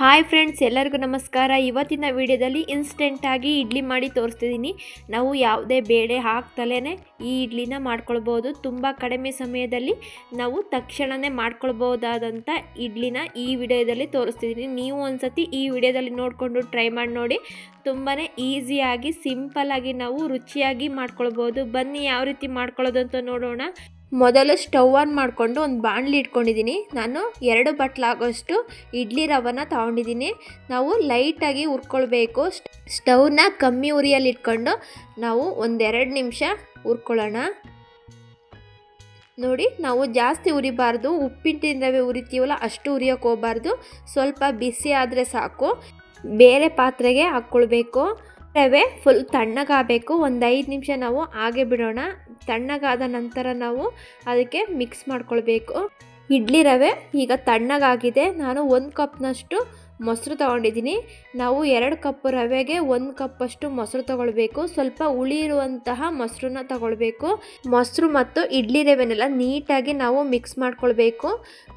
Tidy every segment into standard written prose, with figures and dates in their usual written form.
Hi friends, ಎಲ್ಲರಿಗೂ ನಮಸ್ಕಾರ. ಇವತ್ತಿನ ವಿಡಿಯೋದಲ್ಲಿ ಇನ್ಸ್ಟೆಂಟಾಗಿ ಇಡ್ಲಿ ಮಾಡಿ ತೋರಿಸ್ತಿದ್ದೀನಿ. ನಾವು ಯಾವುದೇ ಬೇಳೆ ಹಾಕ್ತಲೇ ಈ ಇಡ್ಲಿನ ಮಾಡ್ಕೊಳ್ಬೋದು. ತುಂಬ ಕಡಿಮೆ ಸಮಯದಲ್ಲಿ ನಾವು ತಕ್ಷಣವೇ ಮಾಡ್ಕೊಳ್ಬೋದಾದಂಥ ಇಡ್ಲಿನ ಈ ವಿಡಿಯೋದಲ್ಲಿ ತೋರಿಸ್ತಿದ್ದೀನಿ. ನೀವು ಒಂದ್ಸತಿ ಈ ವಿಡಿಯೋದಲ್ಲಿ ನೋಡಿಕೊಂಡು ಟ್ರೈ ಮಾಡಿ ನೋಡಿ. ತುಂಬಾ ಈಸಿಯಾಗಿ ಸಿಂಪಲ್ಲಾಗಿ ನಾವು ರುಚಿಯಾಗಿ ಮಾಡ್ಕೊಳ್ಬೋದು. ಬನ್ನಿ ಯಾವ ರೀತಿ ಮಾಡ್ಕೊಳ್ಳೋದು ಅಂತ ನೋಡೋಣ. ಮೊದಲು ಸ್ಟವ್ ಆನ್ ಮಾಡಿಕೊಂಡು ಒಂದು ಬಾಣಲಿ ಇಟ್ಕೊಂಡಿದ್ದೀನಿ. ನಾನು 2 ಬಟ್ಲಾಗೋಷ್ಟು ಇಡ್ಲಿ ರವೆನ ತೊಗೊಂಡಿದ್ದೀನಿ. ನಾವು ಲೈಟಾಗಿ ಹುರ್ಕೊಳ್ಬೇಕು. ಸ್ಟವ್ನ ಕಮ್ಮಿ ಉರಿಯಲ್ಲಿ ಇಟ್ಕೊಂಡು ನಾವು 1-2 ನಿಮಿಷ ಹುರ್ಕೊಳ್ಳೋಣ. ನೋಡಿ, ನಾವು ಜಾಸ್ತಿ ಉರಿಬಾರ್ದು. ಉಪ್ಪಿಟ್ಟಿನ ರವೆ ಉರಿತೀವಲ್ಲ ಅಷ್ಟು ಉರಿಯೋಕೆ ಹೋಗಬಾರ್ದು. ಸ್ವಲ್ಪ ಬಿಸಿ ಆದರೆ ಸಾಕು. ಬೇರೆ ಪಾತ್ರೆಗೆ ಹಾಕ್ಕೊಳ್ಬೇಕು. ರವೆ ಫುಲ್ ತಣ್ಣಗಾಗಬೇಕು. ಒಂದು 5 ನಿಮಿಷ ನಾವು ಹಾಗೆ ಬಿಡೋಣ. ತಣ್ಣಗಾದ ನಂತರ ನಾವು ಅದಕ್ಕೆ ಮಿಕ್ಸ್ ಮಾಡ್ಕೊಳ್ಬೇಕು. ಇಡ್ಲಿ ರವೆ ಈಗ ತಣ್ಣಗಾಗಿದೆ. ನಾನು 1 ಕಪ್ನಷ್ಟು ಮೊಸರು ತೊಗೊಂಡಿದ್ದೀನಿ. ನಾವು 2 ಕಪ್ ರವೆಗೆ 1 ಕಪ್ಪಷ್ಟು ಮೊಸರು ತೊಗೊಳ್ಬೇಕು. ಸ್ವಲ್ಪ ಹುಳಿ ಇರುವಂತಹ ಮೊಸರನ್ನ ತೊಗೊಳ್ಬೇಕು. ಮೊಸರು ಮತ್ತು ಇಡ್ಲಿ ರವೆನೆಲ್ಲ ನೀಟಾಗಿ ನಾವು ಮಿಕ್ಸ್ ಮಾಡ್ಕೊಳ್ಬೇಕು.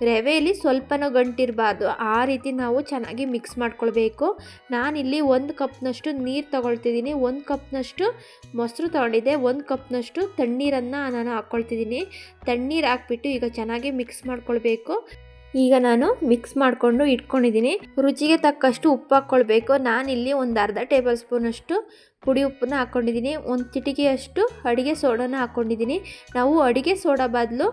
ರವೆಯಲ್ಲಿ ಸ್ವಲ್ಪನೂ ಗಂಟಿರಬಾರ್ದು. ಆ ರೀತಿ ನಾವು ಚೆನ್ನಾಗಿ ಮಿಕ್ಸ್ ಮಾಡ್ಕೊಳ್ಬೇಕು. ನಾನಿಲ್ಲಿ 1 ಕಪ್ನಷ್ಟು ನೀರು ತೊಗೊಳ್ತಿದ್ದೀನಿ. 1 ಕಪ್ನಷ್ಟು ಮೊಸರು ತೊಗೊಂಡಿದ್ದೆ. 1 ಕಪ್ನಷ್ಟು ತಣ್ಣೀರನ್ನು ನಾನು ಹಾಕ್ಕೊಳ್ತಿದ್ದೀನಿ. ತಣ್ಣೀರು ಹಾಕ್ಬಿಟ್ಟು ಈಗ ಚೆನ್ನಾಗಿ ಮಿಕ್ಸ್ ಮಾಡ್ಕೊಳ್ಬೇಕು. ಈಗ ನಾನು ಮಿಕ್ಸ್ ಮಾಡಿಕೊಂಡು ಇಟ್ಕೊಂಡಿದ್ದೀನಿ. ರುಚಿಗೆ ತಕ್ಕಷ್ಟು ಉಪ್ಪು ಹಾಕ್ಕೊಳ್ಬೇಕು. ನಾನಿಲ್ಲಿ ಒಂದು ಅರ್ಧ ಟೇಬಲ್ ಸ್ಪೂನಷ್ಟು ಪುಡಿ ಉಪ್ಪನ್ನ ಹಾಕ್ಕೊಂಡಿದ್ದೀನಿ. 1 ಚಿಟಿಕೆಯಷ್ಟು ಅಡುಗೆ ಸೋಡಾನ ಹಾಕ್ಕೊಂಡಿದ್ದೀನಿ. ನಾವು ಅಡುಗೆ ಸೋಡಾ ಬದಲು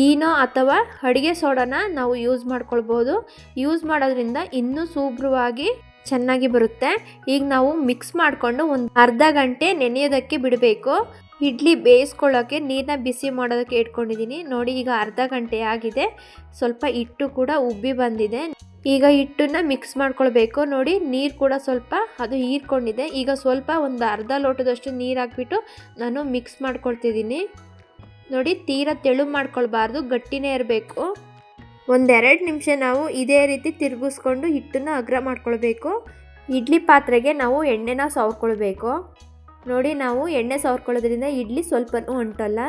ಈನೋ ಅಥವಾ ಅಡುಗೆ ಸೋಡಾನ ನಾವು ಯೂಸ್ ಮಾಡ್ಕೊಳ್ಬೋದು. ಯೂಸ್ ಮಾಡೋದ್ರಿಂದ ಇನ್ನೂ ಶುಭ್ರವಾಗಿ ಚೆನ್ನಾಗಿ ಬರುತ್ತೆ. ಈಗ ನಾವು ಮಿಕ್ಸ್ ಮಾಡಿಕೊಂಡು ಒಂದು ಅರ್ಧ ಗಂಟೆ ನೆನೆಯೋದಕ್ಕೆ ಬಿಡಬೇಕು. ಇಡ್ಲಿ ಬೇಯಿಸ್ಕೊಳ್ಳೋಕ್ಕೆ ನೀರನ್ನ ಬಿಸಿ ಮಾಡೋದಕ್ಕೆ ಇಟ್ಕೊಂಡಿದ್ದೀನಿ. ನೋಡಿ, ಈಗ ಅರ್ಧ ಗಂಟೆ ಆಗಿದೆ. ಸ್ವಲ್ಪ ಹಿಟ್ಟು ಕೂಡ ಉಬ್ಬಿ ಬಂದಿದೆ. ಈಗ ಹಿಟ್ಟನ್ನು ಮಿಕ್ಸ್ ಮಾಡ್ಕೊಳ್ಬೇಕು. ನೋಡಿ, ನೀರು ಕೂಡ ಸ್ವಲ್ಪ ಅದು ಹೀರ್ಕೊಂಡಿದೆ. ಈಗ ಸ್ವಲ್ಪ ಒಂದು ಅರ್ಧ ಲೋಟದಷ್ಟು ನೀರು ಹಾಕ್ಬಿಟ್ಟು ನಾನು ಮಿಕ್ಸ್ ಮಾಡ್ಕೊಳ್ತಿದ್ದೀನಿ. ನೋಡಿ, ತೀರಾ ತೆಳು ಮಾಡ್ಕೊಳ್ಬಾರ್ದು, ಗಟ್ಟಿನೇ ಇರಬೇಕು. 1-2 ನಿಮಿಷ ನಾವು ಇದೇ ರೀತಿ ತಿರುಗಿಸ್ಕೊಂಡು ಹಿಟ್ಟನ್ನು ಅಗ್ರ ಮಾಡ್ಕೊಳ್ಬೇಕು. ಇಡ್ಲಿ ಪಾತ್ರೆಗೆ ನಾವು ಎಣ್ಣೆನ ಸವರ್ಕೊಳ್ಬೇಕು. ನೋಡಿ, ನಾವು ಎಣ್ಣೆ ಸವರ್ಕೊಳ್ಳೋದ್ರಿಂದ ಇಡ್ಲಿ ಸ್ವಲ್ಪನೂ ಅಂಟಲ್ಲ.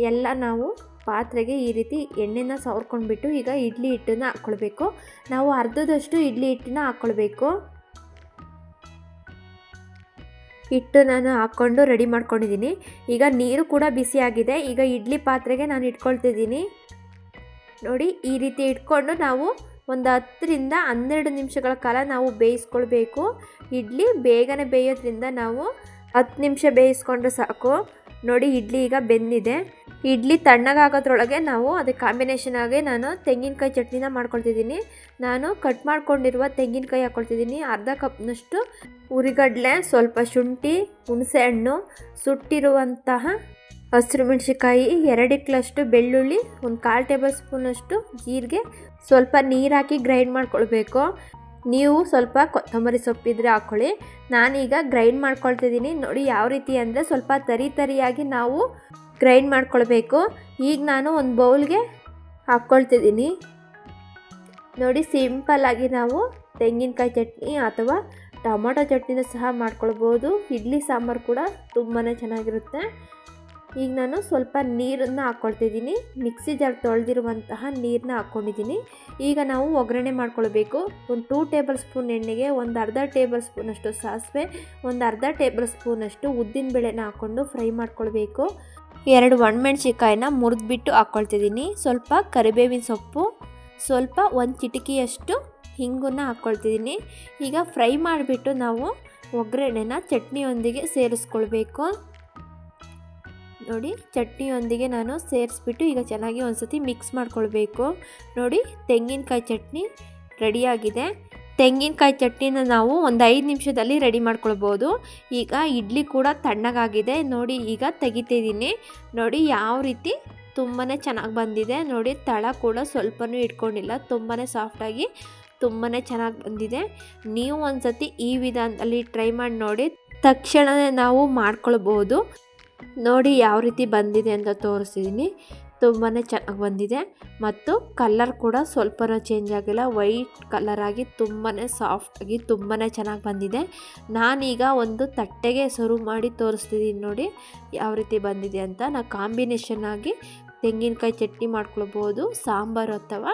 ಎಲ್ಲ ನಾವು ಪಾತ್ರೆಗೆ ಈ ರೀತಿ ಎಣ್ಣೆನ ಸವರ್ಕೊಂಡ್ಬಿಟ್ಟು ಈಗ ಇಡ್ಲಿ ಹಿಟ್ಟನ್ನು ಹಾಕ್ಕೊಳ್ಬೇಕು. ನಾವು ಅರ್ಧದಷ್ಟು ಇಡ್ಲಿ ಹಿಟ್ಟನ್ನ ಹಾಕ್ಕೊಳ್ಬೇಕು. ಹಿಟ್ಟು ನಾನು ಹಾಕ್ಕೊಂಡು ರೆಡಿ ಮಾಡ್ಕೊಂಡಿದ್ದೀನಿ. ಈಗ ನೀರು ಕೂಡ ಬಿಸಿಯಾಗಿದೆ. ಈಗ ಇಡ್ಲಿ ಪಾತ್ರೆಗೆ ನಾನು ಇಟ್ಕೊಳ್ತಿದ್ದೀನಿ. ನೋಡಿ, ಈ ರೀತಿ ಇಟ್ಕೊಂಡು ನಾವು ಒಂದು 10-12 ನಿಮಿಷಗಳ ಕಾಲ ನಾವು ಬೇಯಿಸ್ಕೊಳ್ಬೇಕು. ಇಡ್ಲಿ ಬೇಗನೆ ಬೇಯೋದ್ರಿಂದ ನಾವು 10 ನಿಮಿಷ ಬೇಯಿಸ್ಕೊಂಡ್ರೆ ಸಾಕು. ನೋಡಿ, ಇಡ್ಲಿ ಈಗ ಬೆಂದಿದೆ. ಇಡ್ಲಿ ತಣ್ಣಗಾಗೋದ್ರೊಳಗೆ ನಾವು ಅದಕ್ಕೆ ಕಾಂಬಿನೇಷನ್ ಆಗಿ ನಾನು ತೆಂಗಿನಕಾಯಿ ಚಟ್ನಿನ ಮಾಡ್ಕೊಳ್ತಿದ್ದೀನಿ. ನಾನು ಕಟ್ ಮಾಡ್ಕೊಂಡಿರುವ ತೆಂಗಿನಕಾಯಿ ಹಾಕ್ಕೊಳ್ತಿದ್ದೀನಿ. ಅರ್ಧ ಕಪ್ನಷ್ಟು ಉರಿಗಡಲೆ, ಸ್ವಲ್ಪ ಶುಂಠಿ, ಹುಣಸೆ ಹಣ್ಣು, ಸುಟ್ಟಿರುವಂತಹ ಹಸಿರು ಮೆಣಸಿನ್ಕಾಯಿ, 2 ಇಕ್ಲಷ್ಟು ಬೆಳ್ಳುಳ್ಳಿ, ಒಂದು 1/4 ಟೇಬಲ್ ಸ್ಪೂನಷ್ಟು ಜೀರಿಗೆ, ಸ್ವಲ್ಪ ನೀರು ಹಾಕಿ ಗ್ರೈಂಡ್ ಮಾಡ್ಕೊಳ್ಬೇಕು. ನೀವು ಸ್ವಲ್ಪ ಕೊತ್ತಂಬರಿ ಸೊಪ್ಪಿದ್ರೆ ಹಾಕ್ಕೊಳ್ಳಿ. ನಾನೀಗ ಗ್ರೈಂಡ್ ಮಾಡ್ಕೊಳ್ತಿದ್ದೀನಿ. ನೋಡಿ, ಯಾವ ರೀತಿ ಅಂದರೆ ಸ್ವಲ್ಪ ತರಿಯಾಗಿ ನಾವು ಗ್ರೈಂಡ್ ಮಾಡ್ಕೊಳ್ಬೇಕು. ಈಗ ನಾನು ಒಂದು ಬೌಲ್ಗೆ ಹಾಕ್ಕೊಳ್ತಿದ್ದೀನಿ. ನೋಡಿ, ಸಿಂಪಲ್ಲಾಗಿ ನಾವು ತೆಂಗಿನಕಾಯಿ ಚಟ್ನಿ ಅಥವಾ ಟೊಮೊಟೊ ಚಟ್ನಿನ ಸಹ ಮಾಡ್ಕೊಳ್ಬೋದು. ಇಡ್ಲಿ ಸಾಂಬಾರು ಕೂಡ ತುಂಬಾ ಚೆನ್ನಾಗಿರುತ್ತೆ. ಈಗ ನಾನು ಸ್ವಲ್ಪ ನೀರನ್ನು ಹಾಕ್ಕೊಳ್ತಿದ್ದೀನಿ. ಮಿಕ್ಸಿ ಜಾರ್ ತೊಳೆದಿರುವಂತಹ ನೀರನ್ನ ಹಾಕ್ಕೊಂಡಿದ್ದೀನಿ. ಈಗ ನಾವು ಒಗ್ಗರಣೆ ಮಾಡ್ಕೊಳ್ಬೇಕು. ಒಂದು 2 ಟೇಬಲ್ ಸ್ಪೂನ್ ಎಣ್ಣೆಗೆ ಒಂದು ಅರ್ಧ ಟೇಬಲ್ ಸ್ಪೂನಷ್ಟು ಸಾಸಿವೆ, ಒಂದು ಅರ್ಧ ಟೇಬಲ್ ಸ್ಪೂನಷ್ಟು ಉದ್ದಿನ ಬೇಳೆನ ಹಾಕ್ಕೊಂಡು ಫ್ರೈ ಮಾಡ್ಕೊಳ್ಬೇಕು. 2 ಒಣಮೆಣ್ಸಿನ್ಕಾಯಿನ ಮುರಿದ್ಬಿಟ್ಟು ಹಾಕ್ಕೊಳ್ತಿದ್ದೀನಿ. ಸ್ವಲ್ಪ ಕರಿಬೇವಿನ ಸೊಪ್ಪು, ಸ್ವಲ್ಪ 1 ಚಿಟಿಕೆಯಷ್ಟು ಹಿಂಗನ್ನು ಹಾಕ್ಕೊಳ್ತಿದ್ದೀನಿ. ಈಗ ಫ್ರೈ ಮಾಡಿಬಿಟ್ಟು ನಾವು ಒಗ್ಗರಣೆನ ಚಟ್ನಿಯೊಂದಿಗೆ ಸೇರಿಸ್ಕೊಳ್ಬೇಕು. ನೋಡಿ, ಚಟ್ನಿಯೊಂದಿಗೆ ನಾನು ಸೇರಿಸ್ಬಿಟ್ಟು ಈಗ ಚೆನ್ನಾಗಿ ಒಂದು ಸತಿ ಮಿಕ್ಸ್ ಮಾಡ್ಕೊಳ್ಬೇಕು. ನೋಡಿ, ತೆಂಗಿನಕಾಯಿ ಚಟ್ನಿ ರೆಡಿಯಾಗಿದೆ. ತೆಂಗಿನಕಾಯಿ ಚಟ್ನಿನ ನಾವು ಒಂದು 5 ನಿಮಿಷದಲ್ಲಿ ರೆಡಿ ಮಾಡ್ಕೊಳ್ಬೋದು. ಈಗ ಇಡ್ಲಿ ಕೂಡ ತಣ್ಣಗಾಗಿದೆ. ನೋಡಿ, ಈಗ ತೆಗಿತಿದ್ದೀನಿ. ನೋಡಿ, ಯಾವ ರೀತಿ ತುಂಬಾ ಚೆನ್ನಾಗಿ ಬಂದಿದೆ. ನೋಡಿ, ತಳ ಕೂಡ ಸ್ವಲ್ಪನೂ ಇಟ್ಕೊಂಡಿಲ್ಲ. ತುಂಬಾ ಸಾಫ್ಟಾಗಿ ತುಂಬಾ ಚೆನ್ನಾಗಿ ಬಂದಿದೆ. ನೀವು ಒಂದು ಸತಿ ಈ ವಿಧಾನದಲ್ಲಿ ಟ್ರೈ ಮಾಡಿ ನೋಡಿ. ತಕ್ಷಣವೇ ನಾವು ಮಾಡ್ಕೊಳ್ಬೋದು. ನೋಡಿ, ಯಾವ ರೀತಿ ಬಂದಿದೆ ಅಂತ ತೋರಿಸ್ತಿದ್ದೀನಿ. ತುಂಬಾ ಚೆನ್ನಾಗಿ ಬಂದಿದೆ ಮತ್ತು ಕಲರ್ ಕೂಡ ಸ್ವಲ್ಪನೂ ಚೇಂಜ್ ಆಗಿಲ್ಲ. ವೈಟ್ ಕಲರ್ ಆಗಿ ತುಂಬಾ ಸಾಫ್ಟಾಗಿ ತುಂಬಾ ಚೆನ್ನಾಗಿ ಬಂದಿದೆ. ನಾನೀಗ ಒಂದು ತಟ್ಟೆಗೆ ಸರ್ವ್ ಮಾಡಿ ತೋರಿಸ್ತಿದ್ದೀನಿ. ನೋಡಿ, ಯಾವ ರೀತಿ ಬಂದಿದೆ ಅಂತ. ನಾವು ಕಾಂಬಿನೇಷನ್ ಆಗಿ ತೆಂಗಿನಕಾಯಿ ಚಟ್ನಿ ಮಾಡ್ಕೊಳ್ಬೋದು, ಸಾಂಬಾರು ಅಥವಾ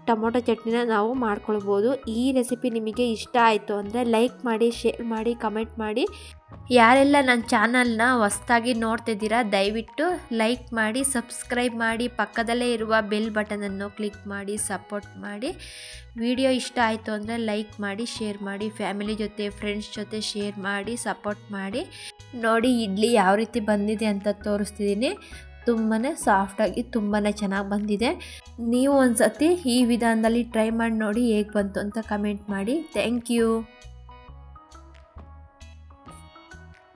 ಟೊಮೊಟೊ ಚಟ್ನಿನ ನಾವು ಮಾಡ್ಕೊಳ್ಬೋದು. ಈ ರೆಸಿಪಿ ನಿಮಗೆ ಇಷ್ಟ ಆಯಿತು ಅಂದರೆ ಲೈಕ್ ಮಾಡಿ, ಶೇರ್ ಮಾಡಿ, ಕಮೆಂಟ್ ಮಾಡಿ. ಯಾರೆಲ್ಲ ನನ್ನ ಚಾನಲ್ನ ಹೊಸ್ದಾಗಿ ನೋಡ್ತಿದ್ದೀರಾ ದಯವಿಟ್ಟು ಲೈಕ್ ಮಾಡಿ, ಸಬ್ಸ್ಕ್ರೈಬ್ ಮಾಡಿ, ಪಕ್ಕದಲ್ಲೇ ಇರುವ ಬೆಲ್ ಬಟನನ್ನು ಕ್ಲಿಕ್ ಮಾಡಿ ಸಪೋರ್ಟ್ ಮಾಡಿ. ವಿಡಿಯೋ ಇಷ್ಟ ಆಯಿತು ಅಂದರೆ ಲೈಕ್ ಮಾಡಿ, ಶೇರ್ ಮಾಡಿ, ಫ್ಯಾಮಿಲಿ ಜೊತೆ ಫ್ರೆಂಡ್ಸ್ ಜೊತೆ ಶೇರ್ ಮಾಡಿ, ಸಪೋರ್ಟ್ ಮಾಡಿ. ನೋಡಿ ಇಡ್ಲಿ ಯಾವ ರೀತಿ ಬಂದಿದೆ ಅಂತ ತೋರಿಸ್ತಿದ್ದೀನಿ. ತುಂಬಾ ಸಾಫ್ಟಾಗಿ ತುಂಬಾ ಚೆನ್ನಾಗಿ ಬಂದಿದೆ. ನೀವು ಒಂದು ಸತಿ ಈ ವಿಧಾನದಲ್ಲಿ ಟ್ರೈ ಮಾಡಿ ನೋಡಿ ಹೇಗೆ ಬಂತು ಅಂತ ಕಮೆಂಟ್ ಮಾಡಿ. Thank you.